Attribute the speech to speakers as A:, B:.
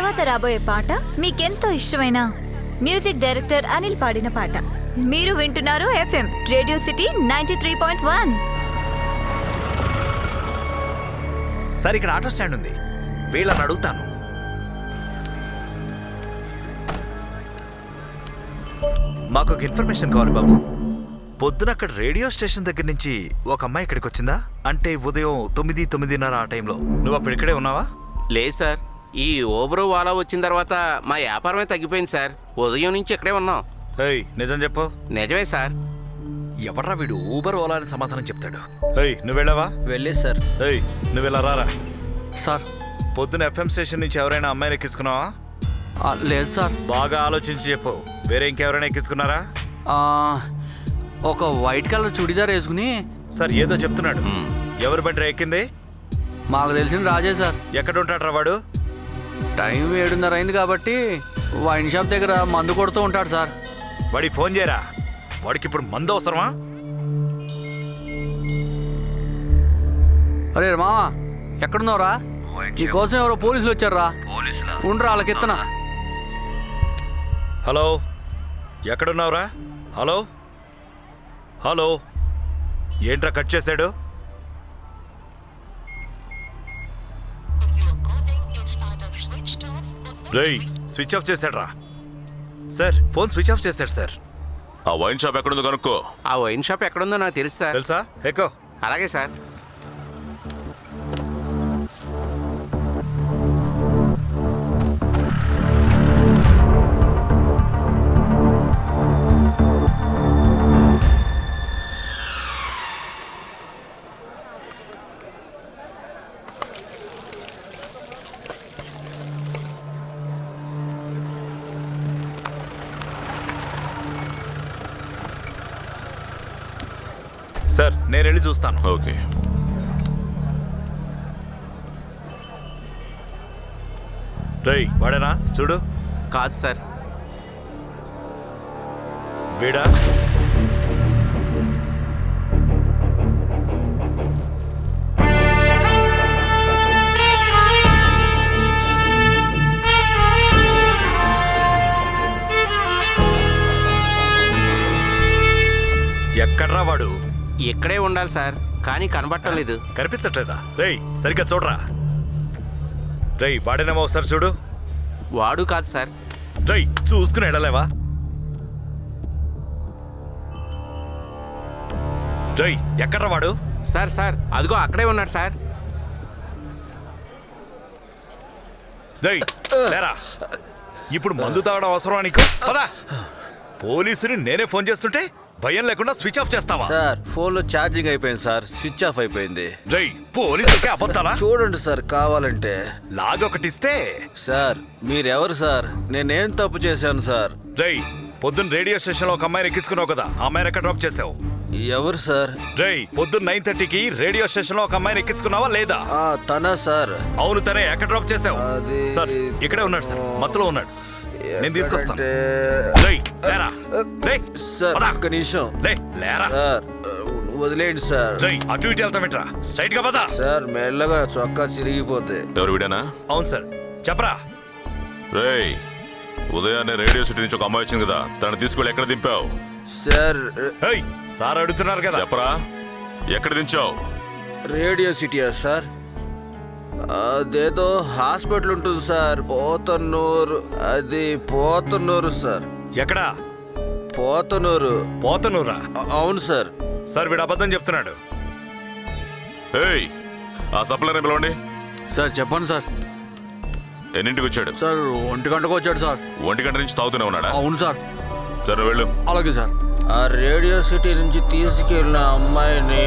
A: తర్వాత రాబోయే పాట మీకెంతో ఇష్టమైన మ్యూజిక్ డైరెక్టర్ అనిల్ పాడిన పాట. మీరు వింటున్నారు FM రేడియో సిటీ 93.1.
B: సార్ ఇక్కడ ఆటో స్టాండ్ ఉంది, వీళ్ళని అడుగుతాను. మాకు ఒక ఇన్ఫర్మేషన్ కావాలి బాబు. పొద్దున అక్కడ రేడియో స్టేషన్ దగ్గర నుంచి ఒక అమ్మాయి ఇక్కడికి వచ్చిందా? అంటే ఉదయం 9-9:30 ఆ టైంలో. నువ్వు అప్పుడు ఇక్కడే ఉన్నావా?
C: లేదు సార్, ఈ ఓబరో వాలా వచ్చిన తర్వాత మా వ్యాపారమే తగ్గిపోయింది సార్. ఉదయం నుంచి ఇక్కడే ఉన్నాం.
B: ఏయ్ నిజం చెప్పు.
C: నిజమే సార్.
B: ఎవర్రా వీడు ఊబర్ ఓలా అని సమాధానం చెప్తాడు. ఏయ్ నువ్వు వెళ్ళావా?
D: వెళ్ళేది సార్.
B: ఏయ్ నువ్వు ఇలా రారా.
D: సార్
B: పొద్దున FM స్టేషన్ నుంచి ఎవరైనా అమ్మాయిని ఎక్కించుకున్నావా?
D: లేదు సార్.
B: బాగా ఆలోచించి చెప్పు. వేరే ఇంకెవరైనా ఎక్కించుకున్నారా?
D: ఒక వైట్ కలర్ చుడిదార్ వేసుకుని.
B: సార్ ఏదో చెప్తున్నాడు. ఎవరు బండి ఎక్కింది?
D: మాకు తెలిసిన రాజే సార్.
B: ఎక్కడ ఉంటాడ్రా వాడు?
D: టైం 7:30 అయింది కాబట్టి వైన్ షాప్ దగ్గర మందు కొడుతూ ఉంటాడు సార్.
B: వాడికి ఫోన్ చేయరా. వాడికి ఇప్పుడు మందు అవసరమా?
D: అరే మామా ఎక్కడున్నావురా? నీకోసం ఎవరో పోలీసులు వచ్చారా? ఉండరా వాళ్ళకి ఎత్తనా.
B: హలో ఎక్కడున్నావురా? హలో హలో ఏంట్రా కట్ చేశాడు? రేయ్ స్విచ్ ఆఫ్ చేశాడ్రా. సార్ ఫోన్ స్విచ్ ఆఫ్ చేశాడు సార్.
E: ఆ వైన్ షాప్ ఎక్కడుందో కనుక్కో.
C: ఆ వైన్ షాప్ ఎక్కడుందో నాకు తెలుసు సార్.
B: తెలుసా? ఎక్కో.
C: అలాగే సార్.
B: సార్ నేను వెళ్ళి చూస్తాను.
E: ఓకే.
B: రేయ్ వాడేనా? చూడు.
C: కాదు సార్.
B: వీడా? ఎక్కడ్రా వాడు?
C: ఇక్కడే ఉండాలి సార్, కానీ కనబట్టలేదు.
B: కనిపించట్లేదా? రేయ్ సరిగ్గా చూడరా. రేయ్ వాడేనేమో ఒకసారి చూడు.
C: వాడు కాదు సార్.
B: రేయ్ చూసుకుని వెళ్ళలేవా? రేయ్ ఎక్కడ్రా వాడు?
C: సార్ సార్ అదిగో అక్కడే ఉన్నాడు సార్.
B: రేయ్ లేరా. ఇప్పుడు మందు తాగడం అవసరం నీకు? పదా. పోలీసుని నేనే ఫోన్ చేస్తుంటే భయం లేకుండా స్విచ్ ఆఫ్ చేస్తావా?
F: సార్ ఫోన్లో ఛార్జింగ్ అయిపోయింది సార్, స్విచ్ ఆఫ్ అయిపోయింది.
B: రేయ్ పోలీసులకే అబద్ధాలా?
F: చూడండి సార్ కావాలంటే.
B: లాగొకటిస్తే.
F: సార్ మీరెవరు సార్? నేనేం తప్పు చేశాను సార్?
B: రేయ్ పొద్దున్న రేడియో స్టేషన్ లో ఒక అమ్మాయిని ఎక్కించుకున్నావు కదా, ఆ అమ్మాయిని ఎక్కడ డ్రాప్ చేసావు?
F: ఎవరు సార్?
B: రేయ్ పొద్దున్న 9:30కి రేడియో స్టేషన్ లో ఒక అమ్మాయిని ఎక్కించుకున్నావా లేదా?
F: తనా సార్?
B: అవును తనే. ఎక్కడ డ్రాప్ చేసావు? సార్ ఇక్కడే ఉన్నాడు సార్, మత్తులో ఉన్నాడు. నేను తీసుకొస్తాను. రేయ్ లేరా. రేయ్
F: సార్
B: పద.
F: ఒక్క నిమిషం.
B: లేరా.
F: సార్ వదిలేండి సార్.
B: రేయ్ అటు ఇటు వెళ్తామేట్రా, స్ట్రైట్ గా పద.
F: సార్ మెల్లగా చొక్కా చిరిగిపోతే.
E: ఎవరు వీడేనా?
B: అవును సార్. చెప్పరా.
E: రేయ్ ఉదయాన్నే రేడియో సిటీ నుంచి ఒక అమ్మాయి వచ్చింది కదా, తను తీసుకెళ్ళి ఎక్కడ దింపావు?
F: సార్
B: ఏయ్ సార్ అడుగుతున్నారు కదా.
E: చెప్పరా, ఎక్కడ దించావు?
F: రేడియో సిటీయా సార్? అదేదో హాస్పిటల్ ఉంటుంది సార్, పోతన్నూరు. అది పోతన్నూరు సార్.
B: ఎక్కడా?
F: పోతనూరు.
B: పోతనూరా?
F: అవును సార్.
B: సార్ వీడు అబద్ధం చెప్తున్నాడు.
E: ఏయ్ ఆ సప్లైని పిలవండి.
D: సార్ చెప్పండి సార్.
E: ఎన్నింటికి వచ్చాడు?
D: సార్ 1 గంటకు వచ్చాడు సార్.
E: 1 గంట నుంచి తాగుతూనే ఉన్నాడా?
D: అవును సార్.
E: సరే వెళ్ళు.
D: అలాగే సార్.
F: ఆ రేడియో సిటీ నుంచి తీసుకెళ్ళిన అమ్మాయిని